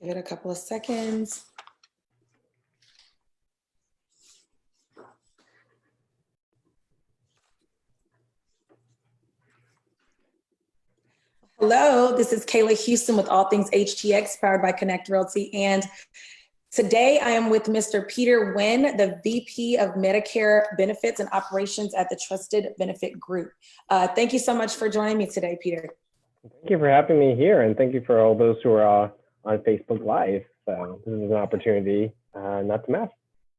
Give it a couple of seconds. Hello, this is Kayla Houston with All Things HTX, powered by Connect Realty. And today I am with Mr. Peter Huynh, the VP of Medicare Benefits and Operations at the Trusted Benefit Group. Thank you so much for joining me today, Peter. Thank you for having me here, and thank you for all those who are on Facebook Live. So this is an opportunity not to mess.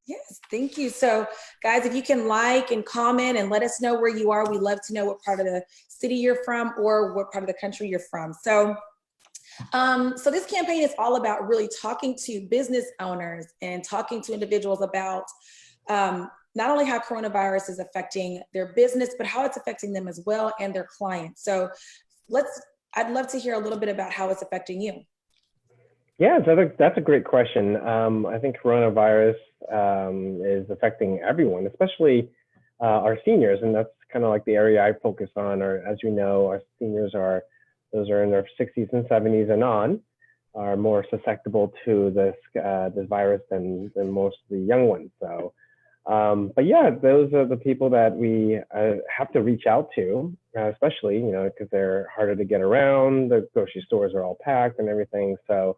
Yes, thank you. So guys, if you can like and comment and let us know where you are, we'd love to know what part of the city you're from or what part of the country you're from. So this campaign is all about really talking to business owners and talking to individuals about not only how coronavirus is affecting their business, but how it's affecting them as well and their clients. So I'd love to hear a little bit about how it's affecting you. Yeah, that's a great question. I think coronavirus is affecting everyone, especially our seniors, and that's kind of like the area I focus on. Or as you know, our seniors those are in their 60s and 70s and on, are more susceptible to this virus than most of the young ones. So, but yeah, those are the people that we have to reach out to, especially because they're harder to get around. The grocery stores are all packed and everything. So.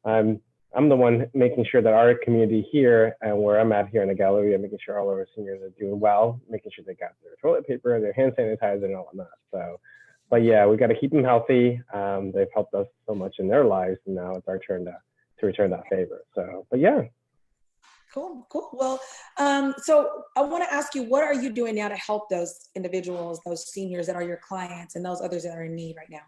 I'm the one making sure that our community here and where I'm at here in the gallery, I'm making sure all of our seniors are doing well, making sure they got their toilet paper, their hand sanitizer, and all of that. So, but yeah, we got to keep them healthy. They've helped us so much in their lives, and now it's our turn to return that favor. So, but yeah. Cool. Well, so I want to ask you, what are you doing now to help those individuals, those seniors that are your clients, and those others that are in need right now?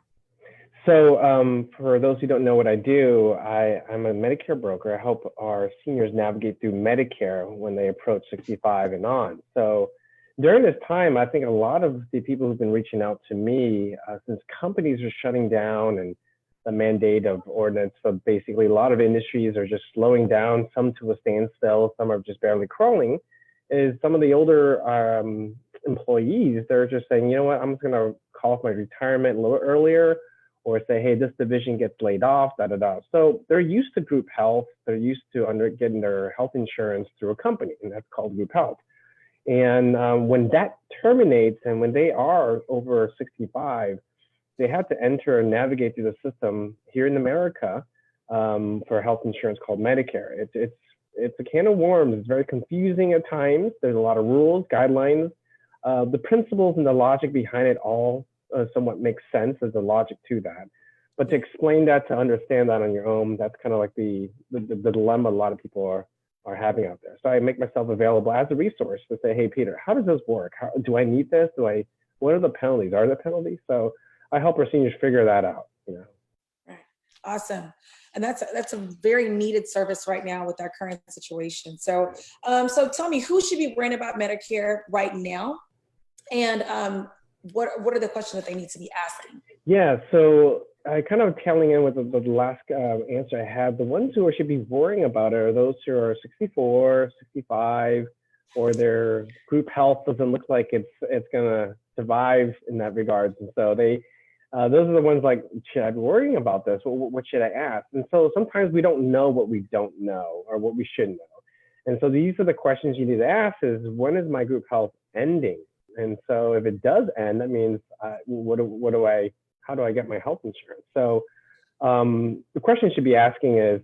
So for those who don't know what I do, I'm a Medicare broker. I help our seniors navigate through Medicare when they approach 65 and on. So during this time, I think a lot of the people who've been reaching out to me, since companies are shutting down and the mandate of ordinance, so basically a lot of industries are just slowing down, some to a standstill, some are just barely crawling, is some of the older employees, they're just saying, you know what, I'm just going to call off my retirement a little earlier, or say, hey, this division gets laid off, So they're used to group health. They're used to getting their health insurance through a company, and that's called group health. And when that terminates and when they are over 65, they have to enter and navigate through the system here in America for health insurance called Medicare. It's a can of worms. It's very confusing at times. There's a lot of rules, guidelines. The principles and the logic behind it all somewhat makes sense. There's a logic to that, but to explain that, to understand that on your own, that's kind of like the dilemma a lot of people are having out there. So I make myself available as a resource to say, hey, Peter, how does this work? Do I need this? What are the penalties? Are there penalties? So I help our seniors figure that out. Right. Awesome. And that's a very needed service right now with our current situation. So, so tell me, who should be worrying about Medicare right now? And what are the questions that they need to be asking? Yeah, so I kind of tailing in with the last answer I had. The ones who should be worrying about it are those who are 64, 65, or their group health doesn't look like it's gonna survive in that regards. And so those are the ones like, should I be worrying about this? What should I ask? And so sometimes we don't know what we don't know or what we should know. And so these are the questions you need to ask is, when is my group health ending? And so if it does end, that means how do I get my health insurance? So the question you should be asking is,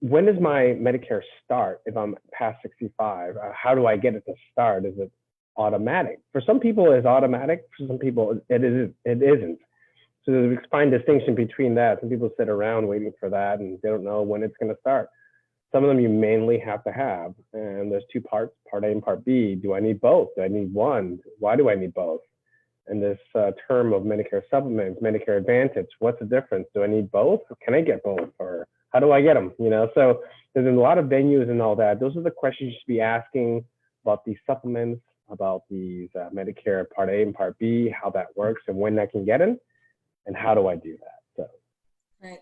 when does my Medicare start if I'm past 65? How do I get it to start? Is it automatic? For some people it's automatic, for some people it isn't. So there's a fine distinction between that. Some people sit around waiting for that and they don't know when it's going to start. Some of them you mainly have to have, and there's two parts, part A and part B. Do I need both? Do I need one? Why do I need both? And this term of Medicare supplements, Medicare Advantage, what's the difference? Do I need both? Can I get both? Or how do I get them? So there's a lot of venues and all that. Those are the questions you should be asking about these supplements, about these Medicare Part A and Part B, how that works and when I can get them, and how do I do that? So. Right.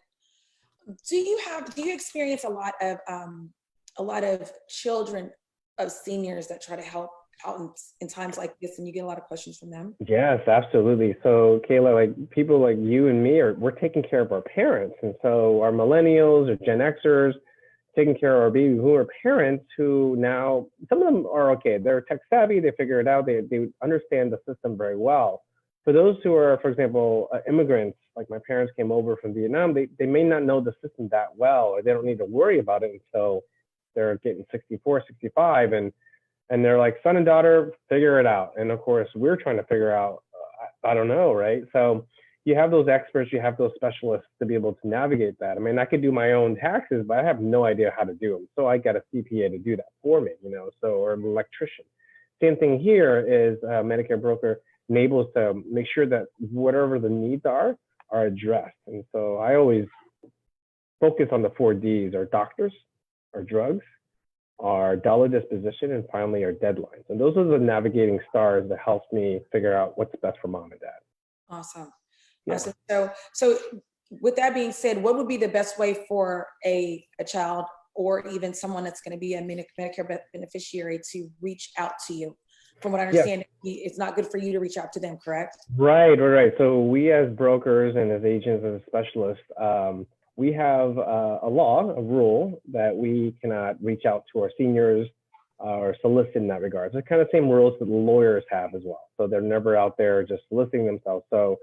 Do you experience a lot of children of seniors that try to help out in times like this, and you get a lot of questions from them? Yes, absolutely. So Kayla, like people like you and me we're taking care of our parents. And so our millennials or Gen Xers taking care of our baby boomer parents who now, some of them are okay. They're tech savvy, they figure it out, they understand the system very well. For those who are, for example, immigrants, like my parents came over from Vietnam, they may not know the system that well, or they don't need to worry about it until they're getting 64, 65. And they're like, son and daughter, figure it out. And of course, we're trying to figure out, I don't know, right? So you have those experts, you have those specialists to be able to navigate that. I mean, I could do my own taxes, but I have no idea how to do them. So I got a CPA to do that for me, or an electrician. Same thing here is Medicare Broker enables to make sure that whatever the needs are addressed. And so I always focus on the 4Ds, our doctors, our drugs, our dollar disposition, and finally our deadlines. And those are the navigating stars that helps me figure out what's best for mom and dad. Awesome. Yeah. Awesome. So with that being said, what would be the best way for a child or even someone that's going to be a Medicare beneficiary to reach out to you? From what I understand, it's not good for you to reach out to them, correct? Right. So we as brokers and as agents and as specialists, we have a rule that we cannot reach out to our seniors or solicit in that regard. So it's kind of the same rules that lawyers have as well. So they're never out there just soliciting themselves. So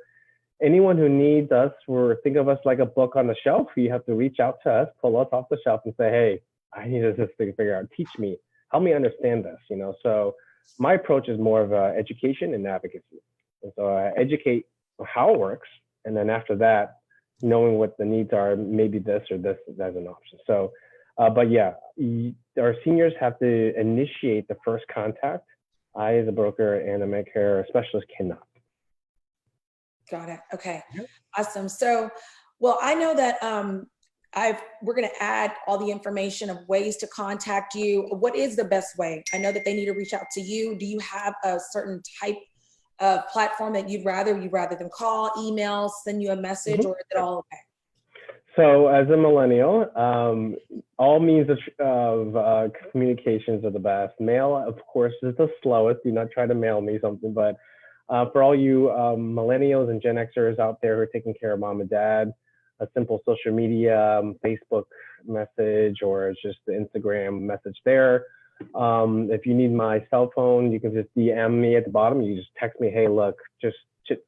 anyone who needs us, or think of us like a book on the shelf, you have to reach out to us, pull us off the shelf and say, hey, I need this thing to figure out. Teach me, help me understand this, So my approach is more of education and advocacy. And so I educate how it works. And then after that, knowing what the needs are, maybe this or this as an option. So, but yeah, our seniors have to initiate the first contact. I, as a broker and a Medicare specialist, cannot. Got it. Okay. Yep. Awesome. So, well, I know that we're going to add all the information of ways to contact you. What is the best way? I know that they need to reach out to you. Do you have a certain type of platform that you'd rather them call, email, send you a message, or is it all okay? So as a millennial, all means of communications are the best. Mail, of course, is the slowest. Do not try to mail me something, but for all you millennials and Gen Xers out there who are taking care of mom and dad, a simple social media, Facebook message, or just the Instagram message there. If you need my cell phone, you can just DM me at the bottom. You just text me, hey, look,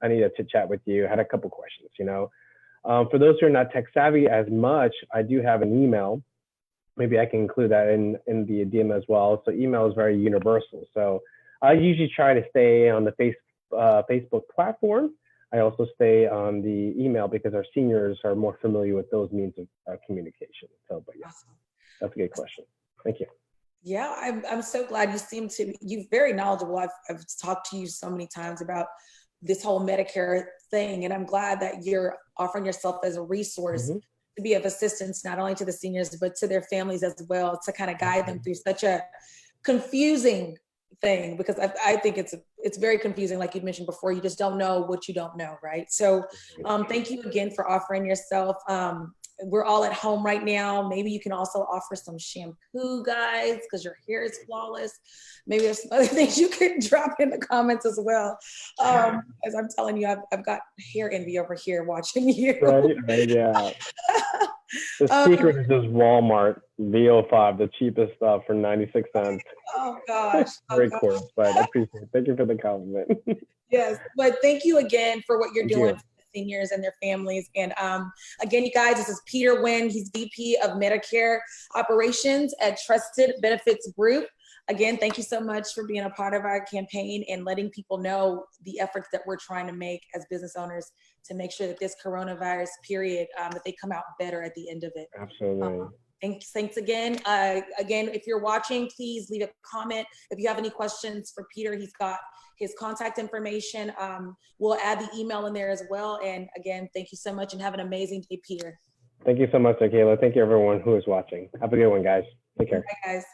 I need to chit chat with you. I had a couple questions, For those who are not tech savvy as much, I do have an email. Maybe I can include that in the DM as well. So email is very universal. So I usually try to stay on the Facebook platform. I also stay on the email because our seniors are more familiar with those means of communication. So, but yeah, awesome. That's a good question. Thank you. Yeah, I'm so glad you're very knowledgeable. I've talked to you so many times about this whole Medicare thing, and I'm glad that you're offering yourself as a resource to be of assistance, not only to the seniors, but to their families as well, to kind of guide them through such a confusing thing, because I think it's very confusing. Like you mentioned before, you just don't know what you don't know, right? So thank you again for offering yourself. We're all at home right now. Maybe you can also offer some shampoo, guys, because your hair is flawless. Maybe there's some other things you could drop in the comments as well. As I'm telling you, I've got hair envy over here watching you. Right, yeah. The secret is just Walmart VO5, the cheapest stuff for 96 cents. Oh gosh. Very coarse, but I appreciate it. Thank you for the compliment. Yes, but thank you again for what you're doing for the seniors and their families. And again, you guys, this is Peter Huynh. He's VP of Medicare Operations at Trusted Benefits Group. Again, thank you so much for being a part of our campaign and letting people know the efforts that we're trying to make as business owners to make sure that this coronavirus period, that they come out better at the end of it. Absolutely. Thanks again. Again, if you're watching, please leave a comment. If you have any questions for Peter, he's got his contact information. We'll add the email in there as well. And again, thank you so much and have an amazing day, Peter. Thank you so much, Kayla. Thank you everyone who is watching. Have a good one, guys. Take care. Bye, guys.